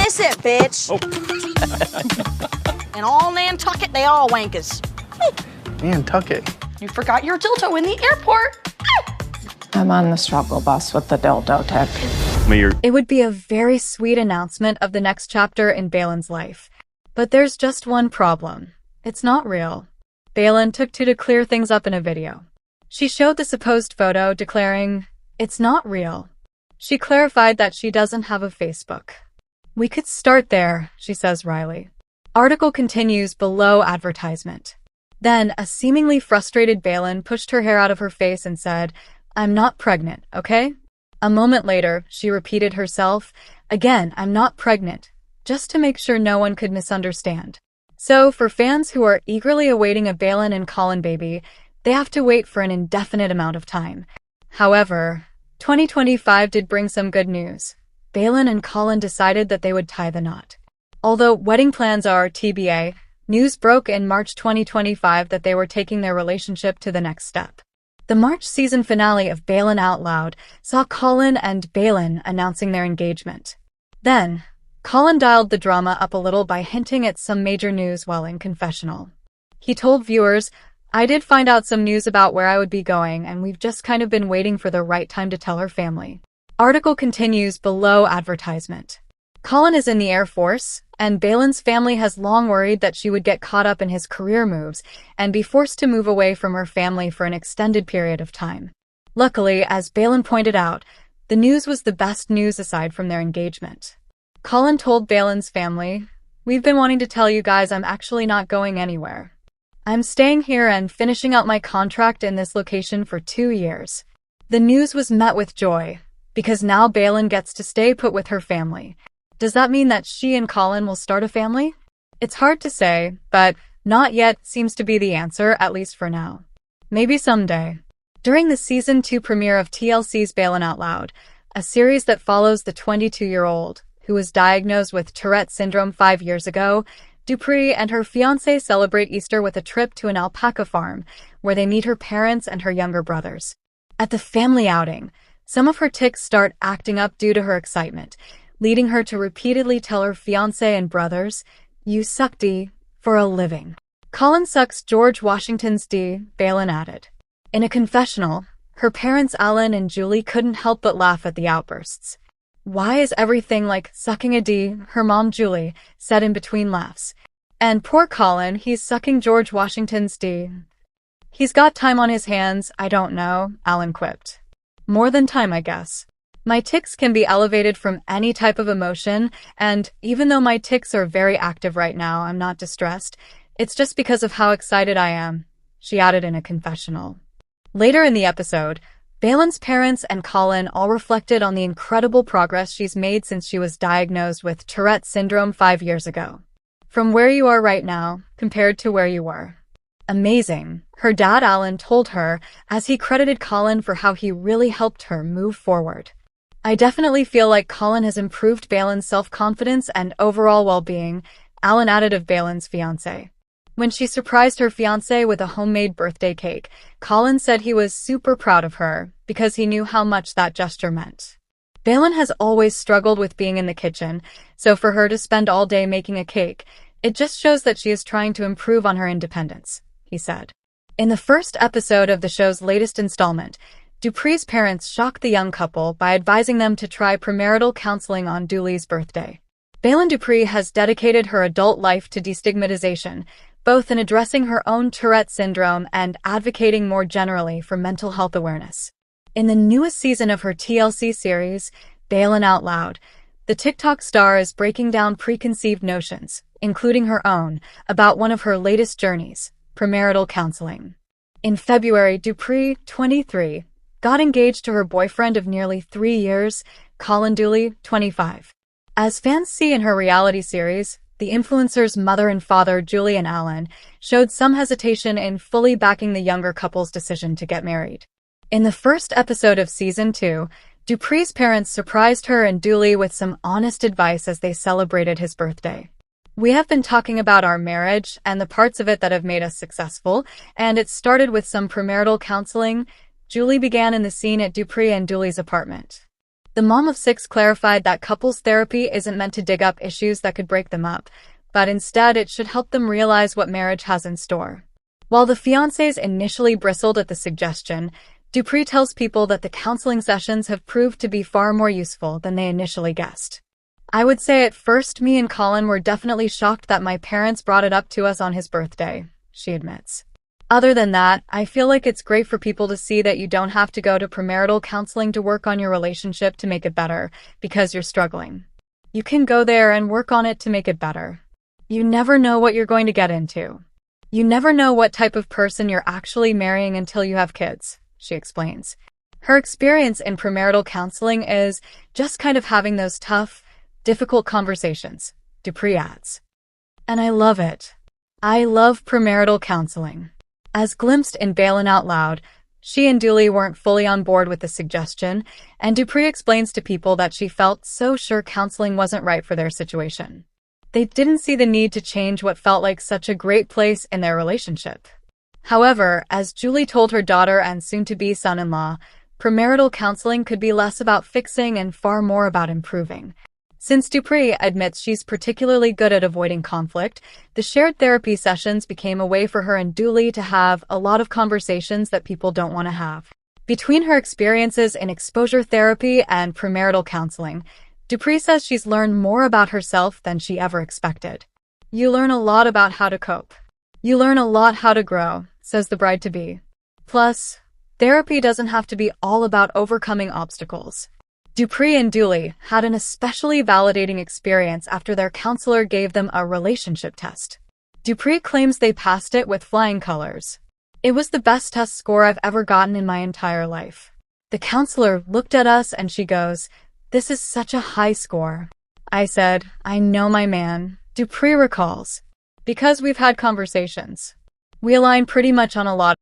This it, bitch. Oh. And all Nantucket, they all wankers. Nantucket. You forgot your dildo in the airport. I'm on the struggle bus with the dildo tech. It would be a very sweet announcement of the next chapter in Baylen's life. But there's just one problem. It's not real. Baylen took to clear things up in a video. She showed the supposed photo, declaring, "It's not real." She clarified that she doesn't have a Facebook. "We could start there," she says wryly. Article continues below advertisement. Then, a seemingly frustrated Baylen pushed her hair out of her face and said, "I'm not pregnant, okay?" A moment later, she repeated herself, "Again, I'm not pregnant," just to make sure no one could misunderstand. So, for fans who are eagerly awaiting a Baylen and Colin baby, they have to wait for an indefinite amount of time. However, 2025 did bring some good news. Baylen and Colin decided that they would tie the knot. Although wedding plans are TBA, news broke in March 2025 that they were taking their relationship to the next step. The March season finale of Baylen Out Loud saw Colin and Baylen announcing their engagement. Then, Colin dialed the drama up a little by hinting at some major news while in confessional. He told viewers, "I did find out some news about where I would be going, and we've just kind of been waiting for the right time to tell our family." Article continues below advertisement. Colin is in the Air Force, and Baylen's family has long worried that she would get caught up in his career moves and be forced to move away from her family for an extended period of time. Luckily, as Baylen pointed out, the news was the best news aside from their engagement. Colin told Baylen's family, "We've been wanting to tell you guys I'm actually not going anywhere. I'm staying here and finishing out my contract in this location for 2 years." The news was met with joy, because now Baylen gets to stay put with her family. Does that mean that she and Colin will start a family? It's hard to say, but not yet seems to be the answer, at least for now. Maybe someday. During the Season 2 premiere of TLC's Baylen Out Loud, a series that follows the 22-year-old, who was diagnosed with Tourette syndrome 5 years ago, Dupree and her fiance celebrate Easter with a trip to an alpaca farm, where they meet her parents and her younger brothers. At the family outing, some of her tics start acting up due to her excitement, leading her to repeatedly tell her fiance and brothers, "You suck D for a living." Colin sucks George Washington's D, Baylen added. In a confessional, her parents Alan and Julie couldn't help but laugh at the outbursts. "Why is everything like sucking a D?" her mom Julie said in between laughs. "And poor Colin, he's sucking George Washington's D. He's got time on his hands, I don't know," Alan quipped. "More than time, I guess. My tics can be elevated from any type of emotion, and even though my tics are very active right now, I'm not distressed. It's just because of how excited I am," she added in a confessional. Later in the episode, Baylen's parents and Colin all reflected on the incredible progress she's made since she was diagnosed with Tourette syndrome 5 years ago. "From where you are right now, compared to where you were. Amazing," her dad Alan told her as he credited Colin for how he really helped her move forward. "I definitely feel like Colin has improved Baylen's self-confidence and overall well-being," Alan added of Baylen's fiance. When she surprised her fiancé with a homemade birthday cake, Colin said he was super proud of her because he knew how much that gesture meant. Baylen has always struggled with being in the kitchen, so for her to spend all day making a cake, it just shows that she is trying to improve on her independence, he said. In the first episode of the show's latest installment, Dupree's parents shocked the young couple by advising them to try premarital counseling on Dooley's birthday. Baylen Dupree has dedicated her adult life to destigmatization, both in addressing her own Tourette syndrome and advocating more generally for mental health awareness. In the newest season of her TLC series, Baylen Out Loud, the TikTok star is breaking down preconceived notions, including her own, about one of her latest journeys, premarital counseling. In February, Dupree, 23, got engaged to her boyfriend of nearly 3 years, Colin Dooley, 25. As fans see in her reality series, the influencer's mother and father, Julie and Alan, showed some hesitation in fully backing the younger couple's decision to get married. In the first episode of Season 2, Dupree's parents surprised her and Dooley with some honest advice as they celebrated his birthday. "We have been talking about our marriage and the parts of it that have made us successful, and it started with some premarital counseling," Julie began in the scene at Dupree and Dooley's apartment. The mom of 6 clarified that couples therapy isn't meant to dig up issues that could break them up, but instead it should help them realize what marriage has in store. While the fiancés initially bristled at the suggestion, Dupree tells people that the counseling sessions have proved to be far more useful than they initially guessed. I would say at first me and Colin were definitely shocked that my parents brought it up to us on his birthday, she admits. Other than that, I feel like it's great for people to see that you don't have to go to premarital counseling to work on your relationship to make it better because you're struggling. You can go there and work on it to make it better. You never know what you're going to get into. You never know what type of person you're actually marrying until you have kids, she explains. Her experience in premarital counseling is just kind of having those tough, difficult conversations, Dupree adds. And I love it. I love premarital counseling. As glimpsed in Baylen Out Loud, she and Dooley weren't fully on board with the suggestion, and Dupree explains to people that she felt so sure counseling wasn't right for their situation. They didn't see the need to change what felt like such a great place in their relationship. However, as Julie told her daughter and soon-to-be son-in-law, premarital counseling could be less about fixing and far more about improving. Since Dupree admits she's particularly good at avoiding conflict, the shared therapy sessions became a way for her and Dooley to have a lot of conversations that people don't want to have. Between her experiences in exposure therapy and premarital counseling, Dupree says she's learned more about herself than she ever expected. You learn a lot about how to cope. You learn a lot how to grow, says the bride-to-be. Plus, therapy doesn't have to be all about overcoming obstacles. Dupree and Dooley had an especially validating experience after their counselor gave them a relationship test. Dupree claims they passed it with flying colors. It was the best test score I've ever gotten in my entire life. The counselor looked at us and she goes, "This is such a high score." I said, "I know my man," Dupree recalls. Because we've had conversations. We align pretty much on a lot